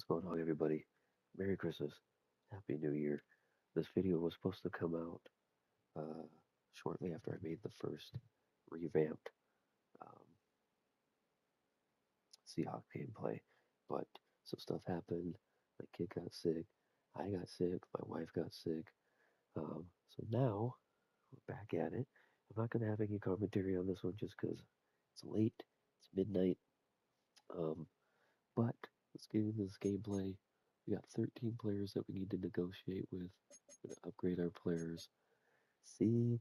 What's going on, everybody? Merry Christmas. Happy New Year. This video was supposed to come out uh, shortly after I made the first revamped um, Seahawk gameplay, but some stuff happened. My kid got sick. I got sick. My wife got sick. So now we're back at it. I'm not going to have any commentary on this one just because it's late. It's midnight. Um, But let's get into this gameplay. We got 13 players that we need to negotiate with. We're going to upgrade our players. See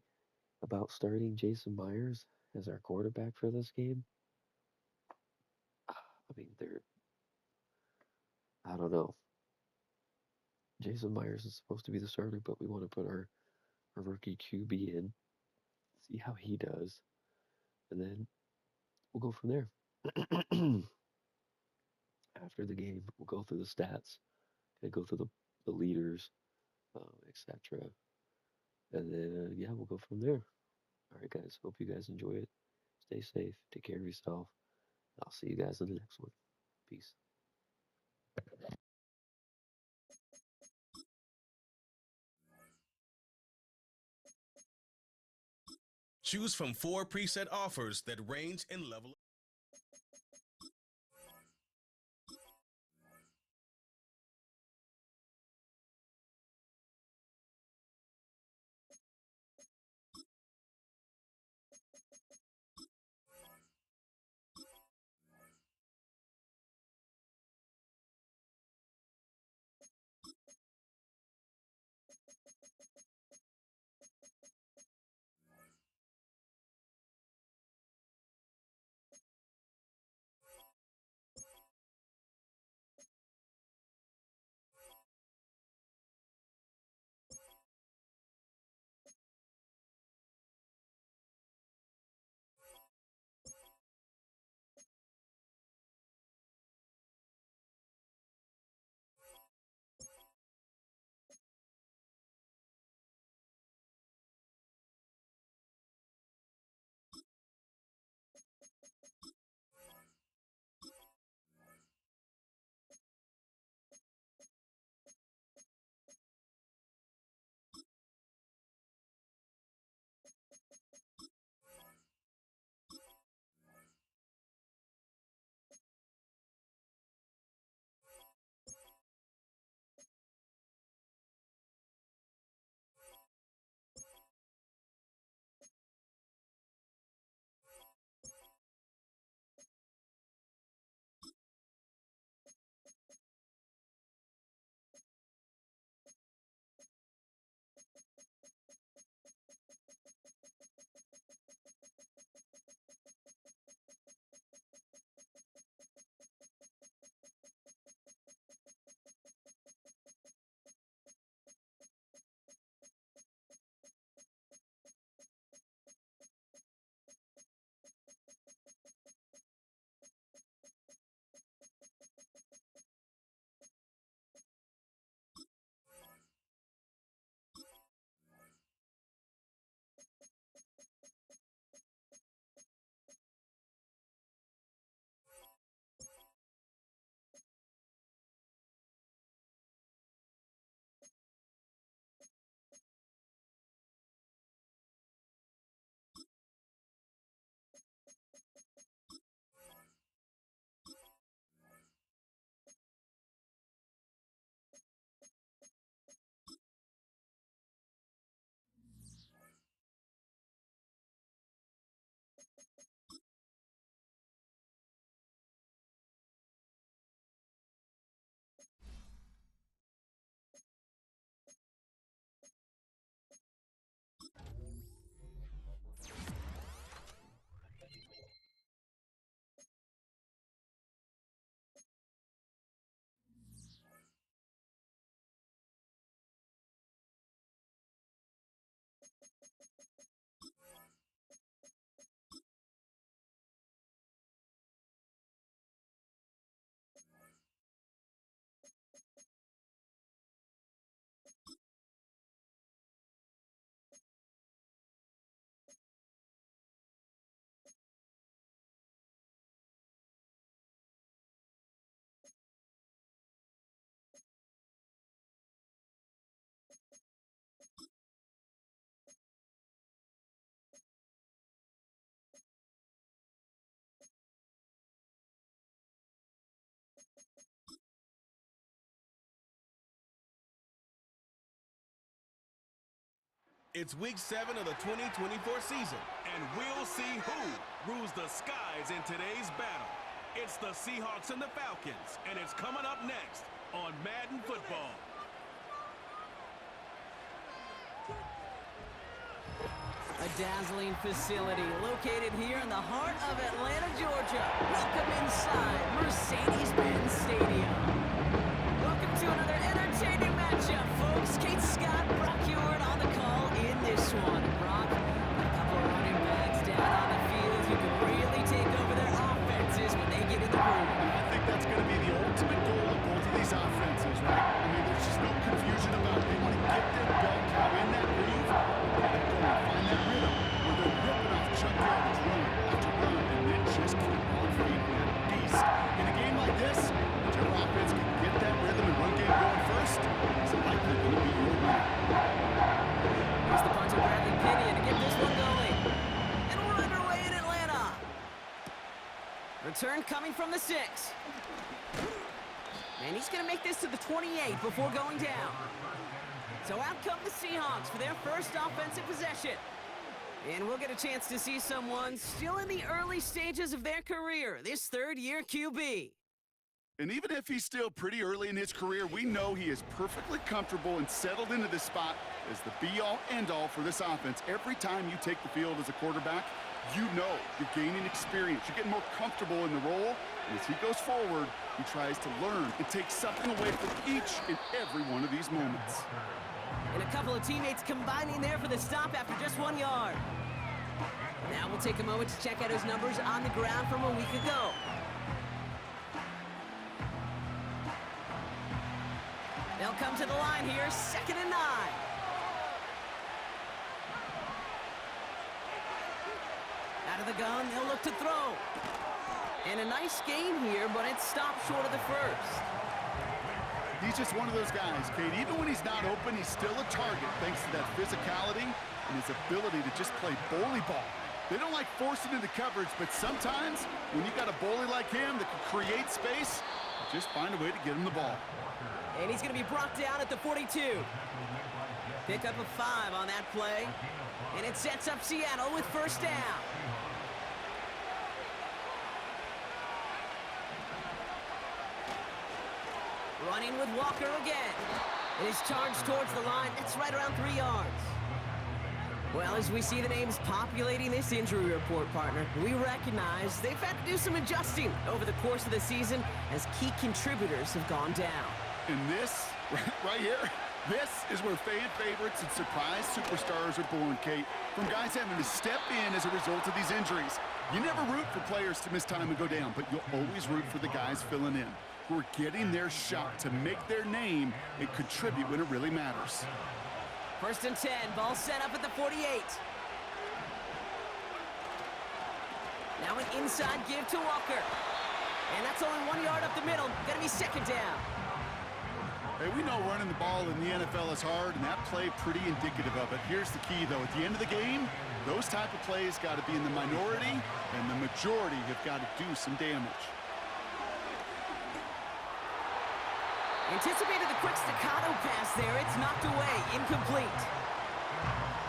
about starting Jason Myers as our quarterback for this game. I mean, I don't know. Jason Myers is supposed to be the starter, but we want to put our rookie QB in, see how he does, and then we'll go from there. After the game, we'll go through the stats, and go through the leaders, etc. And then, yeah, we'll go from there. All right, guys. Hope you guys enjoy it. Stay safe. Take care of yourself. I'll see you guys in the next one. Peace. Choose from 4 preset offers that range in level. It's week 7 of the 2024 season, and we'll see who rules the skies in today's battle. It's the Seahawks and the Falcons, and it's coming up next on Madden Football. A dazzling facility located here in the heart of Atlanta, Georgia. Welcome inside Mercedes-Benz Stadium. Welcome to another entertaining matchup, folks. Kate Scott, Brock Ewart on the call in this one. Brock, a couple of running backs down on the field who can really take over their offenses when they get in the groove. I think that's going to be the ultimate goal of both of these offenses, right? I mean, there's just no confusion about it. They want to get their bell cow in that groove, get it going, find that rhythm where they're ripping off chunk yardage, run after run, and then just keep on feeding that beast. In a game like this, whichever offense can get that rhythm and run game going first, it's likely going to be your winner. Here's the punter, Bradley Pinion, to get this one going. And we're underway in Atlanta. Return coming from the 6. And he's going to make this to the 28 before going down. So out come the Seahawks for their first offensive possession. And we'll get a chance to see someone still in the early stages of their career, this third-year QB. And even if he's still pretty early in his career, we know he is perfectly comfortable and settled into this spot as the be-all, end-all for this offense. Every time you take the field as a quarterback, you know you're gaining experience. You're getting more comfortable in the role. And as he goes forward, he tries to learn and take something away from each and every one of these moments. And a couple of teammates combining there for the stop after just 1 yard. Now we'll take a moment to check out his numbers on the ground from a week ago. They'll come to the line here, 2nd and 9. Out of the gun, they'll look to throw. And a nice gain here, but it stopped short of the first. He's just one of those guys, Kate. Even when he's not open, he's still a target thanks to that physicality and his ability to just play bully ball. They don't like forcing into coverage, but sometimes when you got a bully like him that can create space, just find a way to get him the ball. And he's going to be brought down at the 42. Pick up a 5 on that play. And it sets up Seattle with first down. Running with Walker again. And he's charged towards the line. That's right around 3 yards. Well, as we see the names populating this injury report, partner, we recognize they've had to do some adjusting over the course of the season as key contributors have gone down. And this, right here, this is where fan favorites and surprise superstars are born, Kate. From guys having to step in as a result of these injuries. You never root for players to miss time and go down, but you'll always root for the guys filling in, who are getting their shot to make their name and contribute when it really matters. 1st and 10, ball set up at the 48. Now an inside give to Walker. And that's only 1 yard up the middle. Gonna be 2nd down. Hey, we know running the ball in the NFL is hard, and that play pretty indicative of it. Here's the key, though. At the end of the game, those type of plays got to be in the minority, and the majority have got to do some damage. Anticipated the quick staccato pass there. It's knocked away. Incomplete.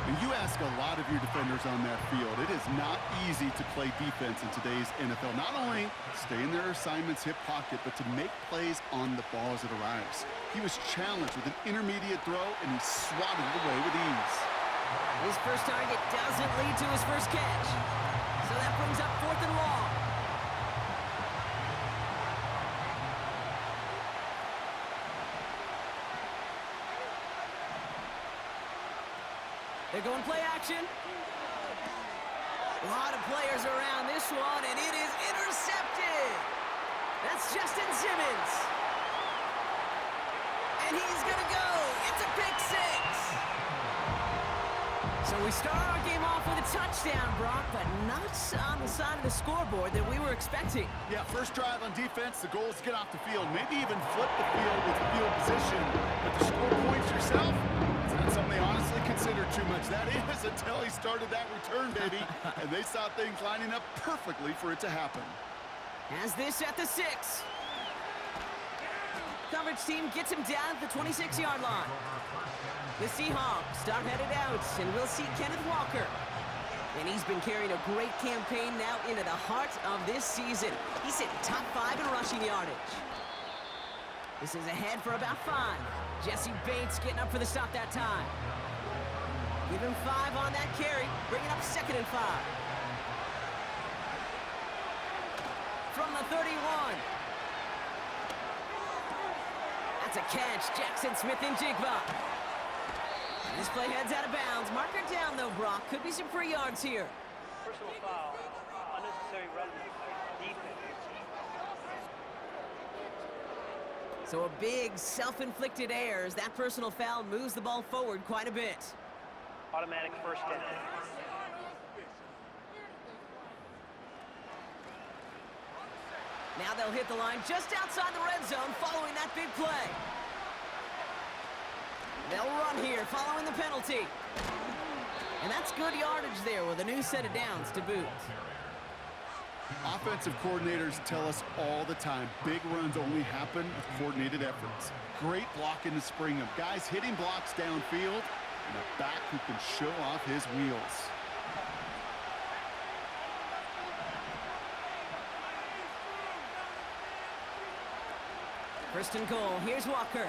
And you ask a lot of your defenders on that field. It is not easy to play defense in today's NFL. Not only stay in their assignment's hip pocket, but to make plays on the ball as it arrives. He was challenged with an intermediate throw, and he swatted it away with ease. His first target doesn't lead to his first catch. So that brings up 4th and long. They're going play action. A lot of players around this one, and it is intercepted. That's Justin Simmons. And he's going to go. It's a pick 6. So we start our game off with a touchdown, Brock, but not on the side of the scoreboard that we were expecting. Yeah, first drive on defense, the goal is to get off the field, maybe even flip the field with field position. But to score points yourself, it's not something they honestly consider too much. That is until he started that return, baby. And they saw things lining up perfectly for it to happen. As this at the 6. coverage team gets him down at the 26-yard line. The Seahawks are headed out, and we'll see Kenneth Walker. And he's been carrying a great campaign now into the heart of this season. He's hitting top 5 in rushing yardage. This is ahead for about 5. Jesse Bates getting up for the stop that time. Give him 5 on that carry, bringing up 2nd and 5. From the 31. That's a catch. Jackson Smith-Njigba. This play heads out of bounds. Marker down, though, Brock. Could be some free yards here. Personal foul, unnecessary running, defense. So a big self-inflicted error as that personal foul moves the ball forward quite a bit. Automatic first down. Now they'll hit the line just outside the red zone following that big play. They'll run here following the penalty. And that's good yardage there with a new set of downs to boot. Offensive coordinators tell us all the time, big runs only happen with coordinated efforts. Great blocking to spring them. Guys hitting blocks downfield, and a back who can show off his wheels. First and goal, here's Walker.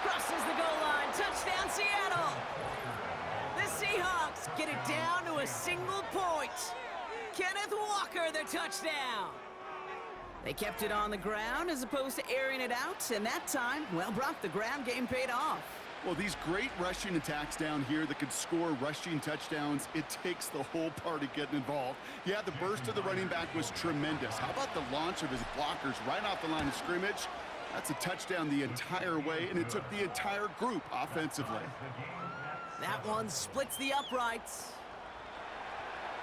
Crosses the goal line, touchdown Seattle! The Seahawks get it down to a single point. Kenneth Walker, the touchdown! They kept it on the ground as opposed to airing it out, and that time, well, Brock, the ground game paid off. Well, these great rushing attacks down here that could score rushing touchdowns, it takes the whole party getting involved. Yeah, the burst of the running back was tremendous. How about the launch of his blockers right off the line of scrimmage? That's a touchdown the entire way, and it took the entire group offensively. That one splits the uprights.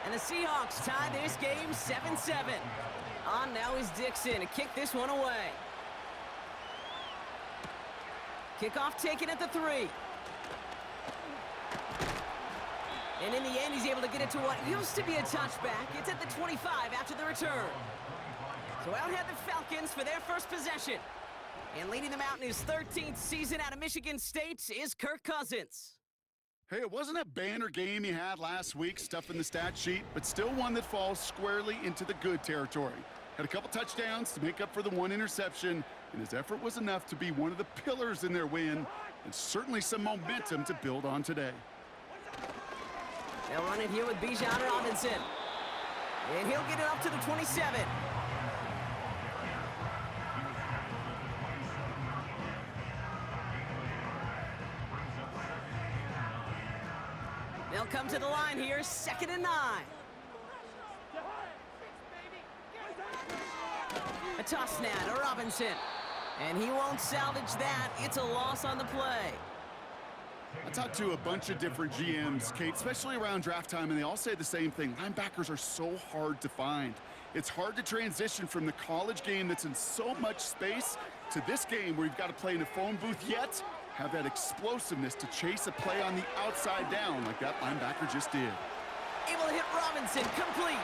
And the Seahawks tie this game 7-7. On now is Dixon to kick this one away. Kickoff taken at the 3. And in the end, he's able to get it to what used to be a touchback. It's at the 25 after the return. So out head the Falcons for their first possession. And leading them out in his 13th season out of Michigan State is Kirk Cousins. Hey, it wasn't a banner game you had last week, stuff in the stat sheet, but still one that falls squarely into the good territory. Had a couple touchdowns to make up for the one interception, and his effort was enough to be one of the pillars in their win, and certainly some momentum to build on today. They'll run it here with Bijan Robinson. And he'll get it up to the 27. They'll come to the line here, 2nd and 9. A toss now to Robinson. And he won't salvage that. It's a loss on the play. I talked to a bunch of different GMs, Kate, especially around draft time, and they all say the same thing. Linebackers are so hard to find. It's hard to transition from the college game that's in so much space to this game where you've got to play in a phone booth, yet have that explosiveness to chase a play on the outside down like that linebacker just did. Able to hit Robinson, complete.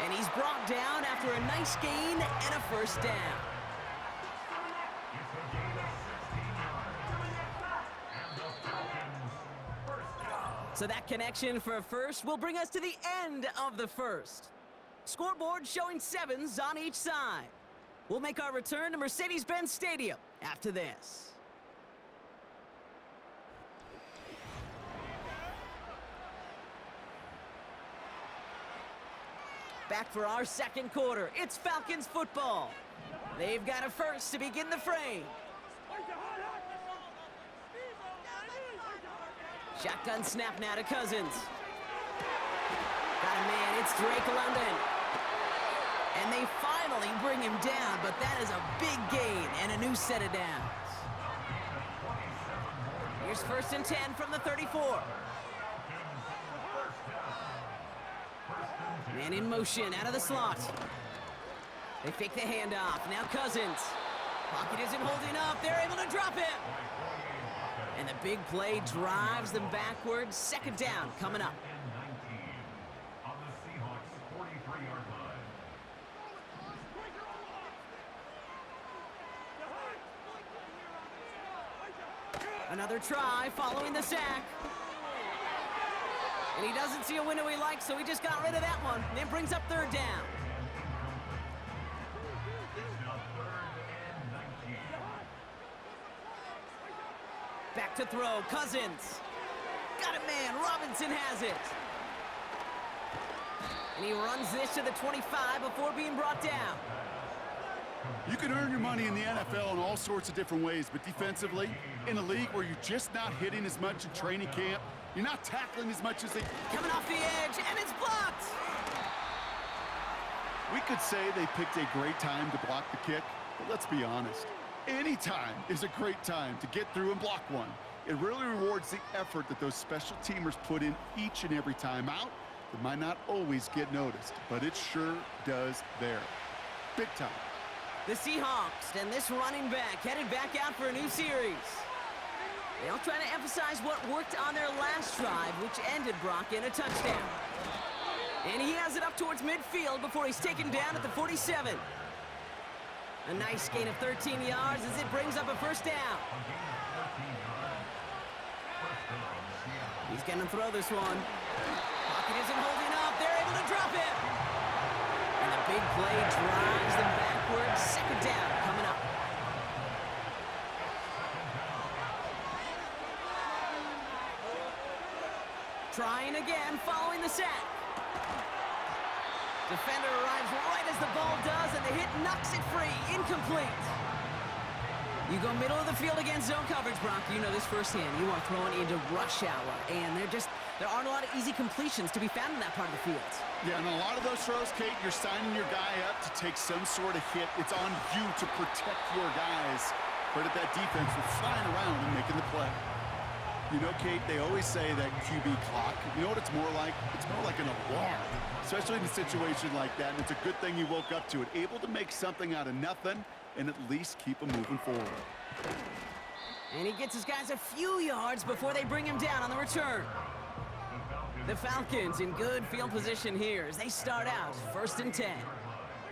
And he's brought down after a nice gain and a first down. So that connection for a first will bring us to the end of the first. Scoreboard showing 7s on each side. We'll make our return to Mercedes-Benz Stadium after this. Back for our second quarter. It's Falcons football. They've got a first to begin the frame. Shotgun snap now to Cousins. Got a man, it's Drake London. And they finally bring him down, but that is a big gain and a new set of downs. Here's 1st and 10 from the 34. Man in motion, out of the slot. They fake the handoff. Now Cousins. Pocket isn't holding up. They're able to drop him. And the big play drives them backwards. 2nd down coming up. On the Seahawks 43-yard line. Another try following the sack. And he doesn't see a window he likes, so he just got rid of that one. And it brings up third down. Back to throw, Cousins. Got it, man. Robinson has it. And he runs this to the 25 before being brought down. You can earn your money in the NFL in all sorts of different ways, but defensively, in a league where you're just not hitting as much in training camp, you're not tackling as much as they... Coming off the edge, and it's blocked! We could say they picked a great time to block the kick, but let's be honest. Any time is a great time to get through and block one. It really rewards the effort that those special teamers put in each and every time out. It might not always get noticed, but it sure does there. Big time. The Seahawks and this running back headed back out for a new series. They'll try to emphasize what worked on their last drive, which ended Brock in a touchdown. And he has it up towards midfield before he's taken down at the 47. A nice gain of 13 yards as it brings up a first down. He's going to throw this one. Pocket isn't holding up. They're able to drop it. And the big play drives them backwards. Second down coming up. Trying again, following the sack. Defender arrives right as the ball does, and the hit knocks it free. Incomplete. You go middle of the field against zone coverage, Brock. You know this firsthand. You are throwing into rush hour, and there aren't a lot of easy completions to be found in that part of the field. Yeah, and a lot of those throws, Kate, you're signing your guy up to take some sort of hit. It's on you to protect your guys. Credit that defense for flying around and making the play. You know, Kate, they always say that QB clock. You know what it's more like? It's more like an alarm, especially in a situation like that. And it's a good thing you woke up to it, able to make something out of nothing and at least keep them moving forward. And he gets his guys a few yards before they bring him down on the return. The Falcons in good field position here as they start out 1st and 10.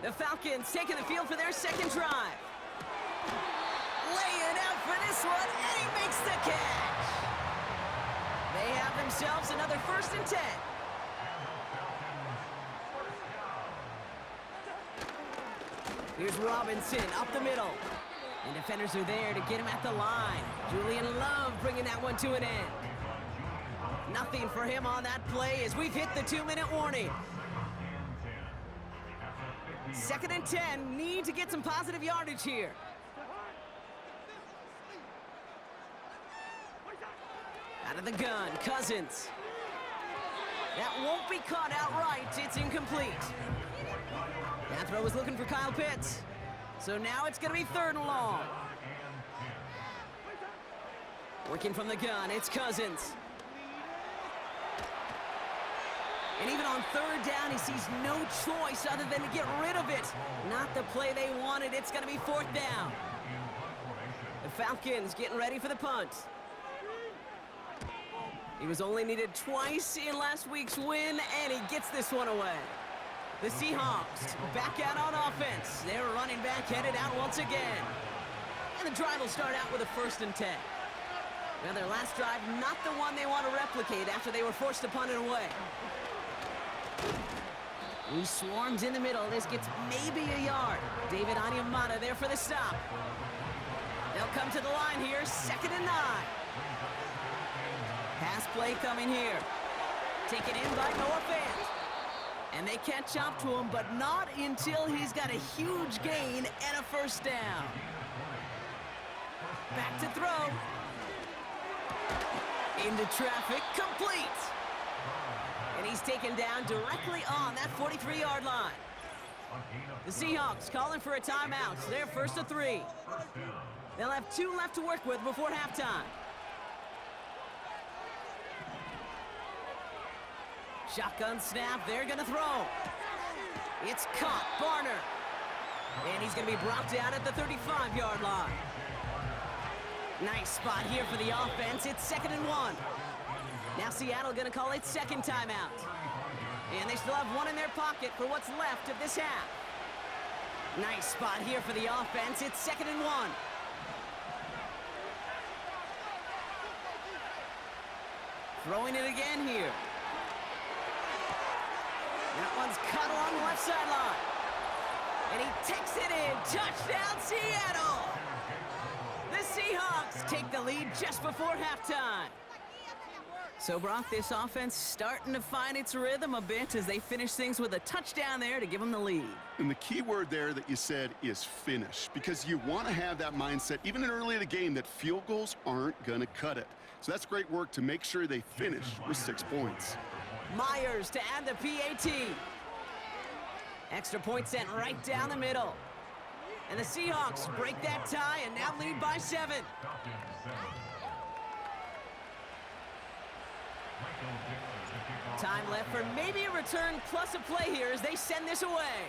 The Falcons taking the field for their second drive. Laying out for this one, and he makes the catch. They have themselves another 1st and 10. Here's Robinson up the middle. And defenders are there to get him at the line. Julian Love bringing that one to an end. Nothing for him on that play as we've hit the 2-minute warning. 2nd and 10, need to get some positive yardage here. Out of the gun, Cousins. That won't be caught outright. It's incomplete. That throw was looking for Kyle Pitts. So now it's going to be 3rd and long. Working from the gun, it's Cousins. And even on 3rd down, he sees no choice other than to get rid of it. Not the play they wanted. It's going to be 4th down. The Falcons getting ready for the punt. He was only needed twice in last week's win, and he gets this one away. The Seahawks back out on offense. Their running back headed out once again. And the drive will start out with a 1st and 10. Now their last drive, not the one they want to replicate after they were forced to punt it away. He swarms in the middle. This gets maybe a yard. David Onyemata there for the stop. They'll come to the line here, 2nd and 9. Pass play coming here. Taken in by Noah Fant. And they catch up to him, but not until he's got a huge gain and a 1st down. Back to throw. Into traffic, complete. And he's taken down directly on that 43-yard line. The Seahawks calling for a timeout. They're 1st and 3. They'll have 2 left to work with before halftime. Shotgun snap, they're gonna throw. It's caught, Barner. And he's gonna be brought down at the 35-yard line. Nice spot here for the offense. It's 2nd and 1. Now Seattle gonna call it 2nd timeout. And they still have 1 in their pocket for what's left of this half. Nice spot here for the offense. It's 2nd and 1. Throwing it again here. That one's cut along the left sideline. And he takes it in. Touchdown, Seattle! The Seahawks take the lead just before halftime. So, Brock, this offense starting to find its rhythm a bit as they finish things with a touchdown there to give them the lead. And the key word there that you said is finish, because you want to have that mindset, even early in the game, that field goals aren't going to cut it. So that's great work to make sure they finish with 6 points. Myers to add the PAT. Extra point sent right down the middle. And the Seahawks break that tie and now lead by 7. Time left for maybe a return plus a play here as they send this away.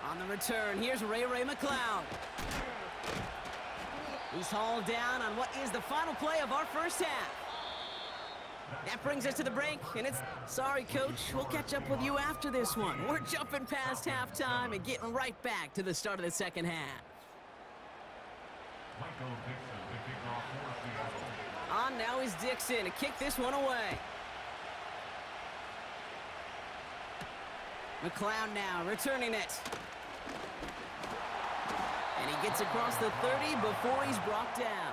On the return, here's Ray McCloud. He's hauled down on what is the final play of our first half. That brings us to the break, and it's, sorry, Coach, we'll catch up with you after this one. We're jumping past halftime and getting right back to the start of the second half. On now is Dixon to kick this one away. McCloud now returning it. And he gets across the 30 before he's brought down.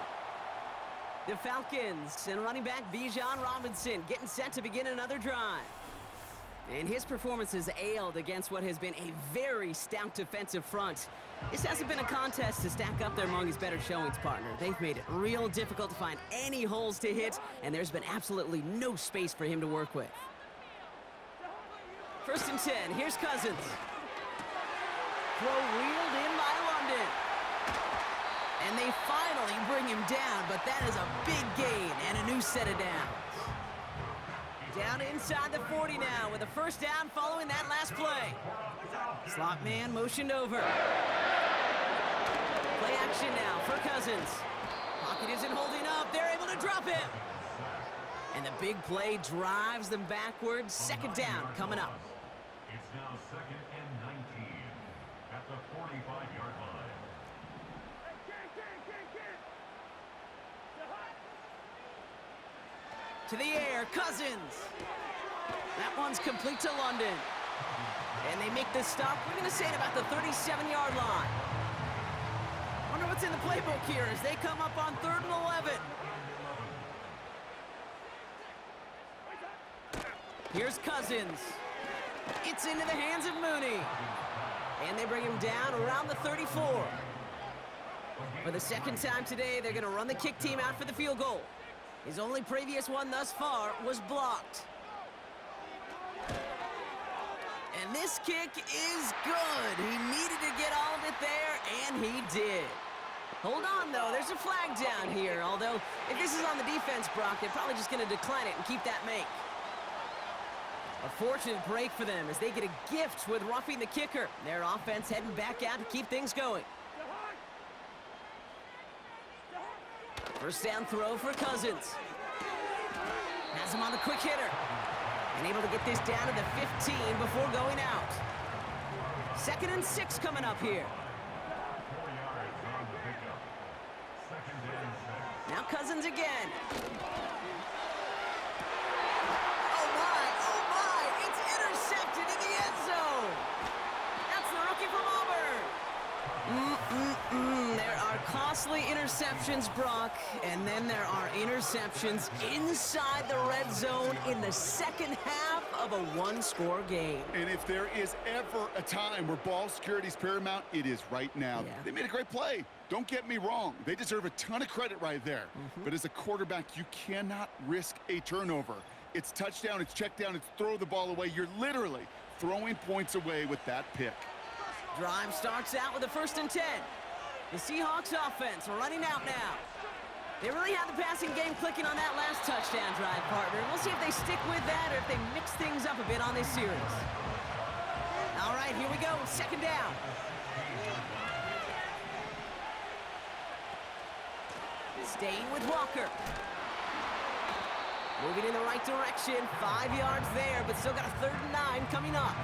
The Falcons and running back Bijan Robinson getting set to begin another drive. And his performance has ailed against what has been a very stout defensive front. This hasn't been a contest to stack up there among his better showings, partner. They've made it real difficult to find any holes to hit, and there's been absolutely no space for him to work with. 1st and 10, here's Cousins. Throw reeled in by London. And they finally bring him down, but that is a big gain and a new set of downs. Down inside the 40 now with a first down following that last play. Slot man motioned over. Play action now for Cousins. Pocket isn't holding up. They're able to drop him. And the big play drives them backwards. 2nd down coming up. It's now 2nd and 19 at the 45-yard line. To the air, Cousins. That one's complete to London. And they make the stop, we're going to say, at about the 37-yard line. Wonder what's in the playbook here as they come up on 3rd and 11. Here's Cousins. It's into the hands of Mooney. And they bring him down around the 34. For the 2nd time today, they're going to run the kick team out for the field goal. His only previous one thus far was blocked. And this kick is good. He needed to get all of it there, and he did. Hold on, though. There's a flag down here. Although, if this is on the defense, Brock, they're probably just going to decline it and keep that make. A fortunate break for them as they get a gift with roughing the kicker. Their offense heading back out to keep things going. First down throw for Cousins. Has him on the quick hitter. And able to get this down to the 15 before going out. 2nd and 6 coming up here. 4 yards on the pickup. 2nd and 6. Now Cousins again. Oh my, it's intercepted in the end zone. That's the rookie from Auburn. There are costly interceptions, Brock, and then there are interceptions inside the red zone in the 2nd half of a 1-score game. And if there is ever a time where ball security is paramount, it is right now. Yeah. They made a great play. Don't get me wrong. They deserve a ton of credit right there. But as a quarterback, you cannot risk a turnover. It's touchdown, it's check down, it's throw the ball away. You're literally throwing points away with that pick. Drive starts out with a 1st and 10. The Seahawks offense running out now. They really had the passing game clicking on that last touchdown drive, partner. We'll see if they stick with that or if they mix things up a bit on this series. All right, here we go. 2nd down. Staying with Walker. Moving in the right direction. 5 yards there, but still got a 3rd and 9 coming up.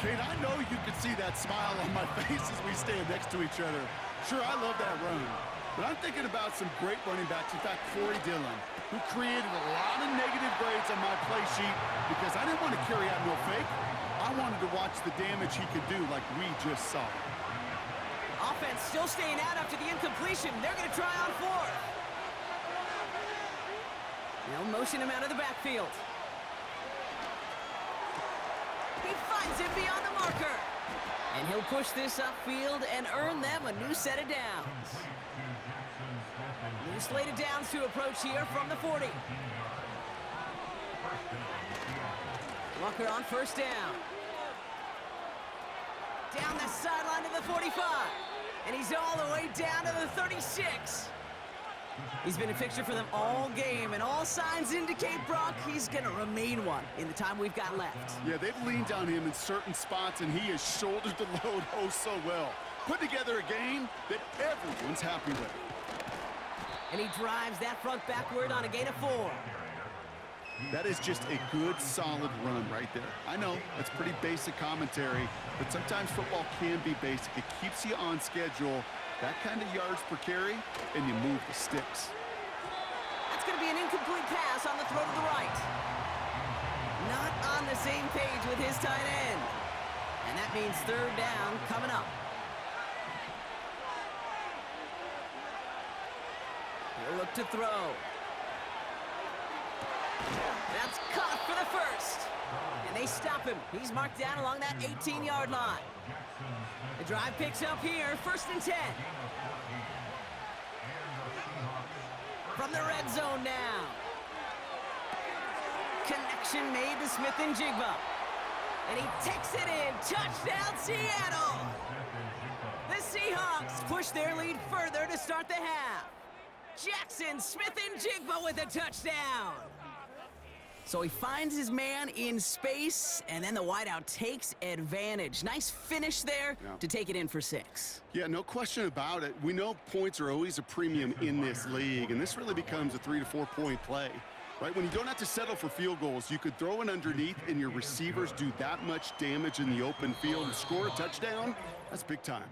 Kate, I know you can see that smile on my face as we stand next to each other. Sure, I love that run. But I'm thinking about some great running backs. In fact, Corey Dillon, who created a lot of negative grades on my play sheet because I didn't want to carry out no fake. I wanted to watch the damage he could do like we just saw. Offense still staying out after the incompletion. They're going to try on fourth. They'll motion him out of the backfield. He finds him beyond the marker. And he'll push this upfield and earn them a new set of downs. New slate of downs to approach here from the 40. Walker on first down. Down the sideline to the 45. And he's all the way down to the 36. He's been a fixture for them all game, and all signs indicate, Brock, he's going to remain one in the time we've got left. Yeah, they've leaned on him in certain spots, and he has shouldered the load oh so well. Put together a game that everyone's happy with. And he drives that front backward on a gain of 4. That is just a good, solid run right there. I know, that's pretty basic commentary, but sometimes football can be basic. It keeps you on schedule, that kind of yards per carry, and you move the sticks. That's going to be an incomplete pass on the throw to the right. Not on the same page with his tight end. And that means third down coming up. He'll look to throw. That's caught for the first. And they stop him. He's marked down along that 18-yard line. The drive picks up here, 1st and 10. From the red zone now. Connection made to Smith and Jigba. And he takes it in. Touchdown, Seattle. The Seahawks push their lead further to start the half. Jackson, Smith, and Jigba with a touchdown. So he finds his man in space, and then the wideout takes advantage. Nice finish there to take it in for 6. Yeah, no question about it. We know points are always a premium in this league, and this really becomes a 3 to 4 point play. Right, when you don't have to settle for field goals, you could throw it underneath and your receivers do that much damage in the open field and score a touchdown. That's big time.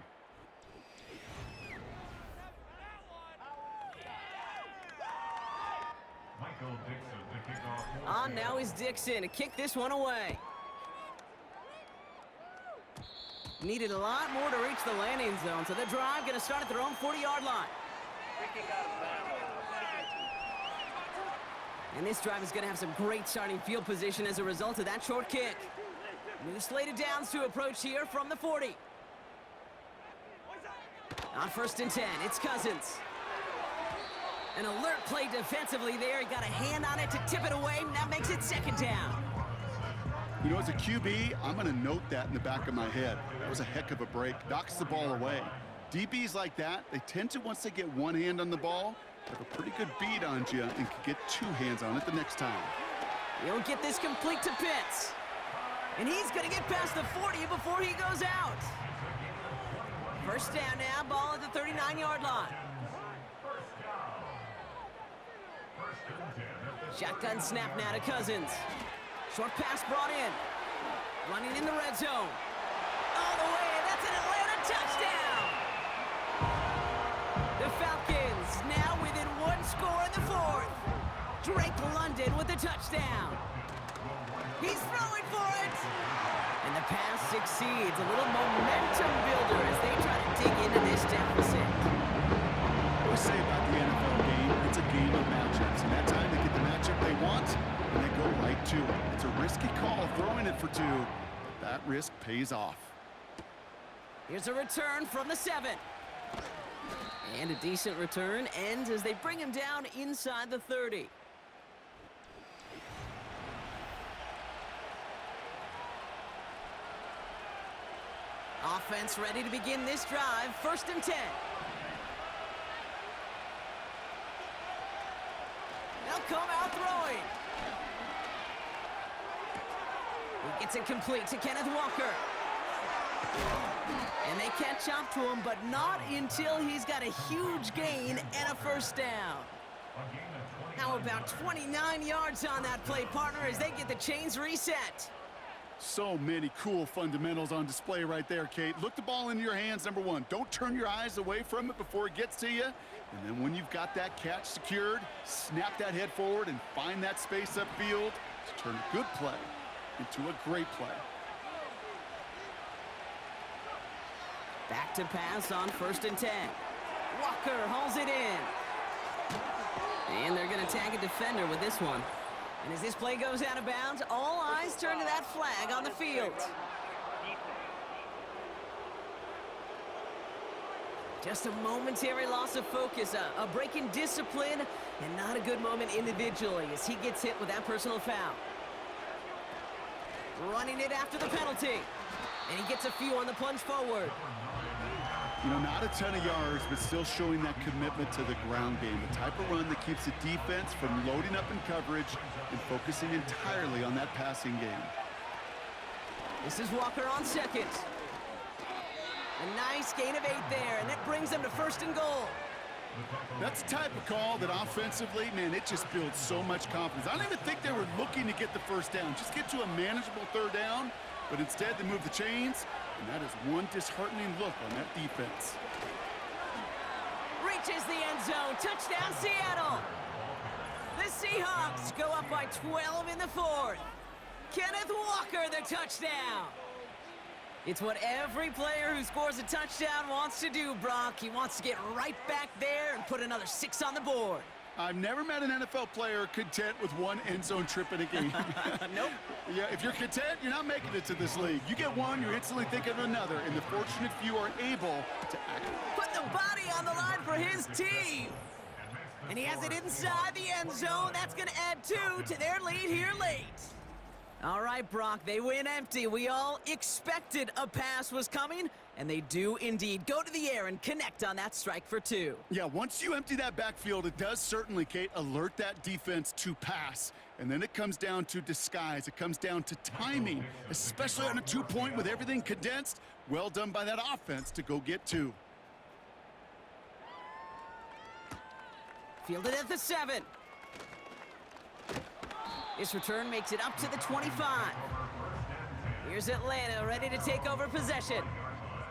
On now is Dixon to kick this one away. Needed a lot more to reach the landing zone, so the drive going to start at their own 40-yard line. And this drive is going to have some great starting field position as a result of that short kick. New slate of downs to approach here from the 40. On 1st and 10, it's Cousins. An alert play defensively there. He got a hand on it to tip it away, and that makes it 2nd down. You know, as a QB, I'm going to note that in the back of my head. That was a heck of a break. Knocks the ball away. DBs like that, they tend to, once they get one hand on the ball, have a pretty good beat on you and can get 2 hands on it the next time. He'll get this complete to Pitts. And he's going to get past the 40 before he goes out. 1st down now, ball at the 39-yard line. Shotgun snap now to Cousins. Short pass brought in. Running in the red zone. All the way, and that's an Atlanta touchdown! The Falcons now within 1 score in the 4th. Drake London with the touchdown. He's throwing for it! And the pass succeeds. A little momentum builder as they try to dig into this deficit. What we say about the NFL game, it's a game of matchups. And that time they get the matchup they want, and they go right to it. It's a risky call throwing it for 2, but that risk pays off. Here's a return from the 7. And a decent return ends as they bring him down inside the 30. Offense ready to begin this drive. 1st and 10. They'll come out throwing. He gets it complete to Kenneth Walker. And they catch up to him, but not until he's got a huge gain and a 1st down. How about 29 yards on that play, partner, as they get the chains reset? So many cool fundamentals on display right there, Kate. Look the ball into your hands, number one. Don't turn your eyes away from it before it gets to you. And then when you've got that catch secured, snap that head forward and find that space upfield to turn a good play into a great play. Back to pass on 1st and 10. Walker hauls it in. And they're going to tag a defender with this one. And as this play goes out of bounds, all eyes turn to that flag on the field. Just a momentary loss of focus, a break in discipline, and not a good moment individually as he gets hit with that personal foul. Running it after the penalty. And he gets a few on the plunge forward. You know, not a ton of yards, but still showing that commitment to the ground game. The type of run that keeps the defense from loading up in coverage and focusing entirely on that passing game. This is Walker on 2nd. A nice gain of 8 there, and that brings them to 1st and goal. That's the type of call that offensively, man, it just builds so much confidence. I don't even think they were looking to get the 1st down. Just get to a manageable 3rd down, but instead they move the chains, and that is one disheartening look on that defense. Reaches the end zone. Touchdown, Seattle. The Seahawks go up by 12 in the 4th. Kenneth Walker, the touchdown. It's what every player who scores a touchdown wants to do, Brock. He wants to get right back there and put another 6 on the board. I've never met an NFL player content with one end zone trip in a game. Nope. Yeah, if you're content, you're not making it to this league. You get one, you're instantly thinking of another, and the fortunate few are able to act. Put the body on the line for his team. And he has it inside the end zone. That's going to add 2 to their lead here late. All right, Brock, they win empty. We all expected a pass was coming, and they do indeed go to the air and connect on that strike for 2. Yeah, once you empty that backfield, it does certainly, Kate, alert that defense to pass. And then it comes down to disguise. It comes down to timing, especially on a 2-point with everything condensed. Well done by that offense to go get 2. Fielded at the 7. This return makes it up to the 25. Here's Atlanta ready to take over possession.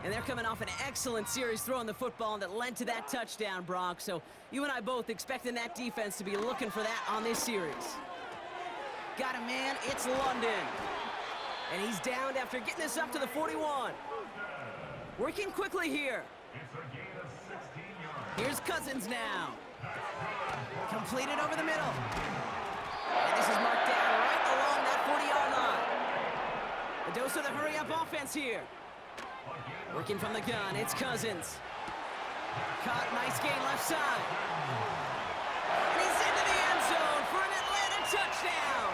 And they're coming off an excellent series throwing the football that led to that touchdown, Brock. So you and I both expecting that defense to be looking for that on this series. Got a man, it's London. And he's downed after getting this up to the 41. Working quickly here. Here's Cousins now. Completed over the middle. And this is marked down right along that 40-yard line. A dose of the hurry-up offense here. Working from the gun, it's Cousins. Caught, nice gain left side. And he's into the end zone for an Atlanta touchdown.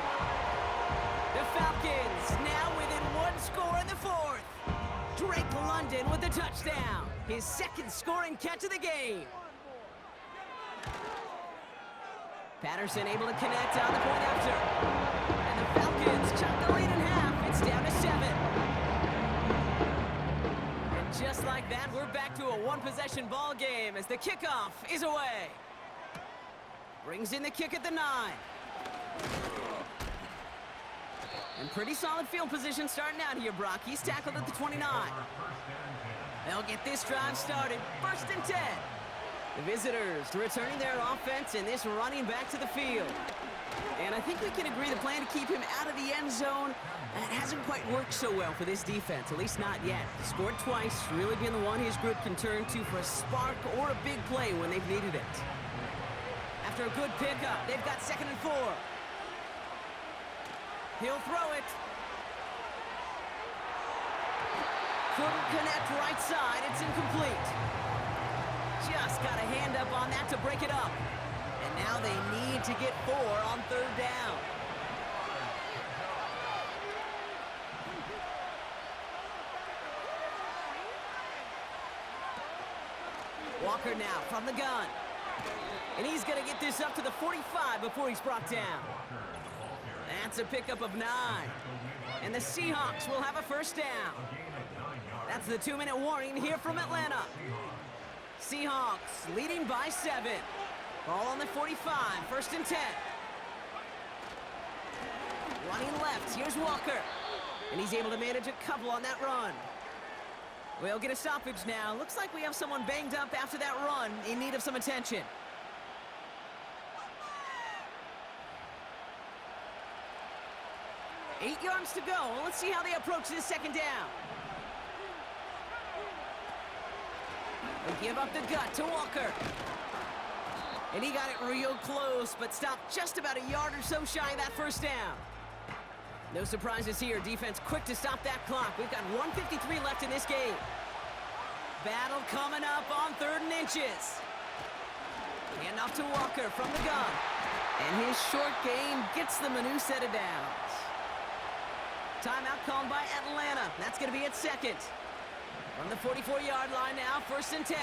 The Falcons now within 1 score in the 4th. Drake London with the touchdown. His 2nd scoring catch of the game. Patterson able to connect on the point after. And the Falcons chop the lead in half. It's down to 7. And just like that, we're back to a 1-possession ball game as the kickoff is away. Brings in the kick at the 9. And pretty solid field position starting out here, Brock. He's tackled at the 29. They'll get this drive started. 1st and 10. The visitors returning their offense and this running back to the field. And I think we can agree the plan to keep him out of the end zone, that hasn't quite worked so well for this defense, at least not yet. Scored twice, really been the one his group can turn to for a spark or a big play when they've needed it. After a good pickup, they've got 2nd and 4. He'll throw it. Couldn't connect right side, it's incomplete. Just got a hand up on that to break it up. And now they need to get 4 on 3rd down. Walker now from the gun. And he's going to get this up to the 45 before he's brought down. That's a pickup of 9. And the Seahawks will have a 1st down. That's the 2-minute warning here from Atlanta. Seahawks leading by 7. Ball on the 45, 1st and 10. Running left, here's Walker. And he's able to manage a couple on that run. We'll get a stoppage now. Looks like we have someone banged up after that run in need of some attention. Eight yards to go. Let's see how they approach this second down. They give up the gut to Walker. And he got it real close, but stopped just about a yard or so shy of that first down. No surprises here. Defense quick to stop that clock. We've got 1:53 left in this game. Battle coming up on 3rd and inches. Hand off to Walker from the gun. And his short game gets them a new set of downs. Timeout called by Atlanta. That's going to be at second. From the 44-yard line now, 1st and 10.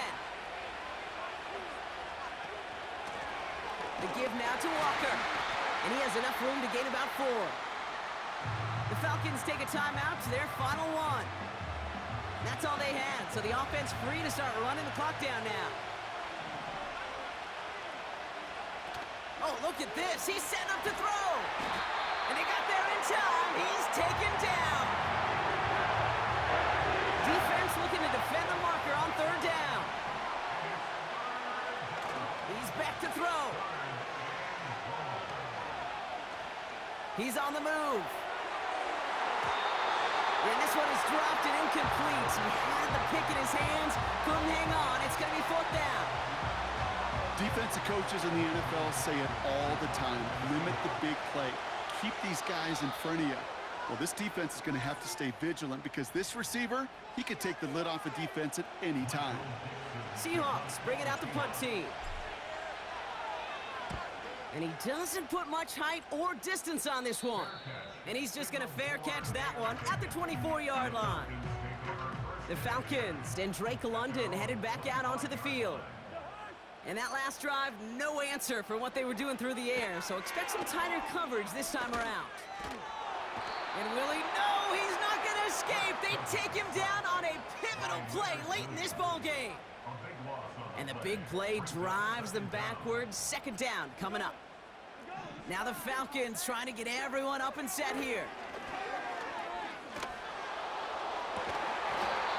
The give now to Walker. And he has enough room to gain about 4. The Falcons take a timeout to their final one. That's all they had, so the offense free to start running the clock down now. Oh, look at this. He's setting up to throw. And he got there in time. He's taken down. Defense looking to defend the marker on 3rd down. He's back to throw. He's on the move. And this one is dropped and incomplete. He had the pick in his hands, couldn't hang on. It's going to be 4th down. Defensive coaches in the NFL say it all the time. Limit the big play. Keep these guys in front of you. Well, this defense is going to have to stay vigilant because this receiver, he could take the lid off a defense at any time. Seahawks bringing out the punt team. And he doesn't put much height or distance on this one. And he's just going to fair catch that one at the 24-yard line. The Falcons and Drake London headed back out onto the field. And that last drive, no answer for what they were doing through the air, so expect some tighter coverage this time around. And will he? No, he's not going to escape. They take him down on a pivotal play late in this ball game. And the big play drives them backwards. 2nd down coming up. Now the Falcons trying to get everyone up and set here.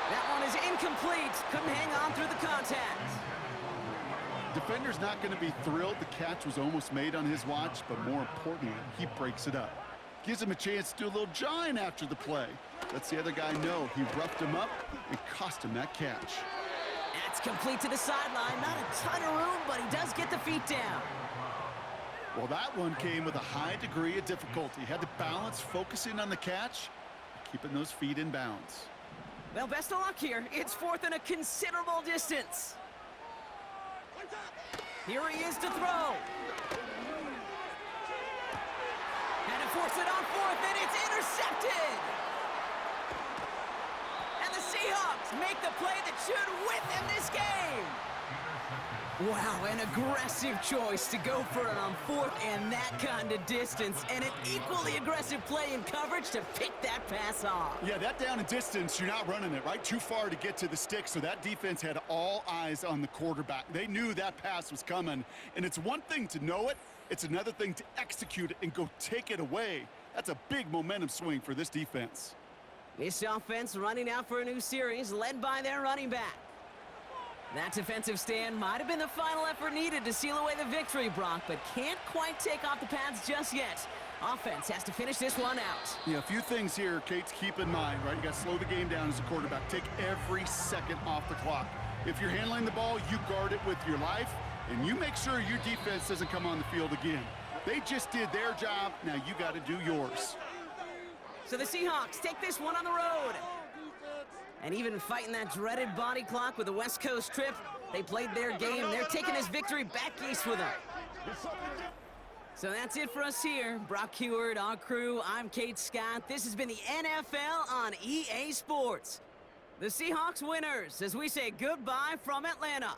That one is incomplete. Couldn't hang on through the contact. Defender's not going to be thrilled the catch was almost made on his watch, but more importantly, he breaks it up. Gives him a chance to do a little jawing after the play. Lets the other guy know he roughed him up and cost him that catch. That's complete to the sideline. Not a ton of room, but he does get the feet down. Well, that one came with a high degree of difficulty. He had to balance focusing on the catch, keeping those feet in bounds. Well, best of luck here. It's 4th and a considerable distance. Here he is to throw. And to force it on 4th, and it's intercepted. And the Seahawks make the play that should win them this game. Wow, an aggressive choice to go for it on 4th and that kind of distance, and an equally aggressive play in coverage to pick that pass off. Yeah, that down and distance, you're not running it, right? Too far to get to the stick, so that defense had all eyes on the quarterback. They knew that pass was coming, and it's one thing to know it, it's another thing to execute it and go take it away. That's a big momentum swing for this defense. This offense running out for a new series, led by their running back. That defensive stand might have been the final effort needed to seal away the victory, Brock, but can't quite take off the pads just yet. Offense has to finish this one out. Yeah, a few things here, Kate, to keep in mind, right? You got to slow the game down as a quarterback. Take every second off the clock. If you're handling the ball, you guard it with your life, and you make sure your defense doesn't come on the field again. They just did their job. Now you got to do yours. So the Seahawks take this one on the road. And even fighting that dreaded body clock with the West Coast trip, they played their game. They're taking this victory back east with them. So that's it for us here. Brock Heward, our crew, I'm Kate Scott. This has been the NFL on EA Sports. The Seahawks winners as we say goodbye from Atlanta.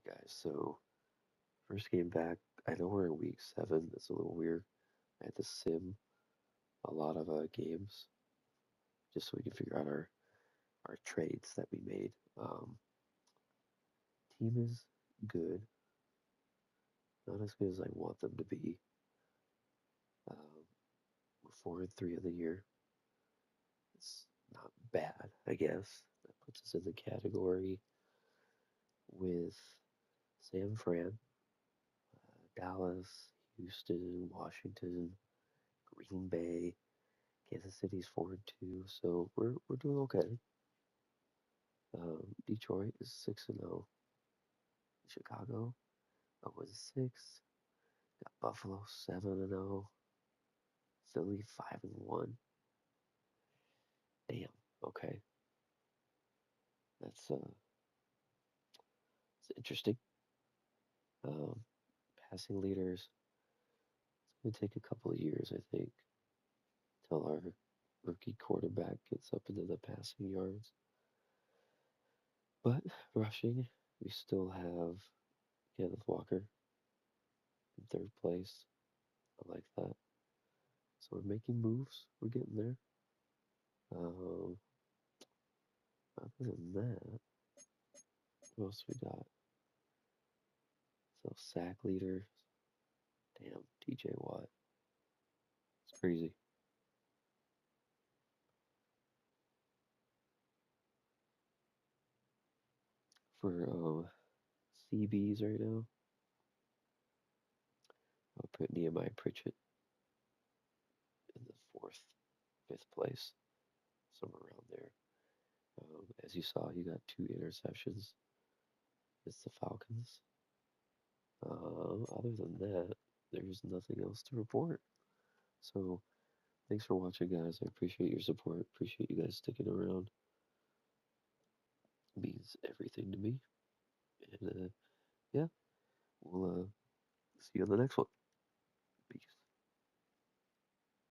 right, guys. So first game back. I know we're in week 7. That's a little weird. I had to sim a lot of games just so we can figure out our trades that we made. Team is good, not as good as I want them to be. Um, we're 4-3 of the year. It's not bad, I guess. That puts us in the category with San Fran, Dallas, Houston, Washington, Green Bay. Kansas City's 4-2, so we're doing okay. Detroit is 6-0. Chicago 0-6. Got Buffalo 7-0. Philly 5-1. Damn. Okay, that's it's interesting. Um, Passing leaders. It's gonna take a couple of years, I think, till our rookie quarterback gets up into the passing yards. But rushing, we still have Kenneth Walker in third place. I like that. So we're making moves. We're getting there. Um, Other than that, what else we got? So sack leader. Damn, TJ Watt. It's crazy. For CBs right now, I'll put Nehemiah Pritchett in the fourth, fifth place, somewhere around there. As you saw, he got 2 interceptions. It's the Falcons. Other than that, there's nothing else to report. So thanks for watching, guys. I appreciate your support. Appreciate you guys sticking around. It means everything to me. And yeah, we'll see you on the next one.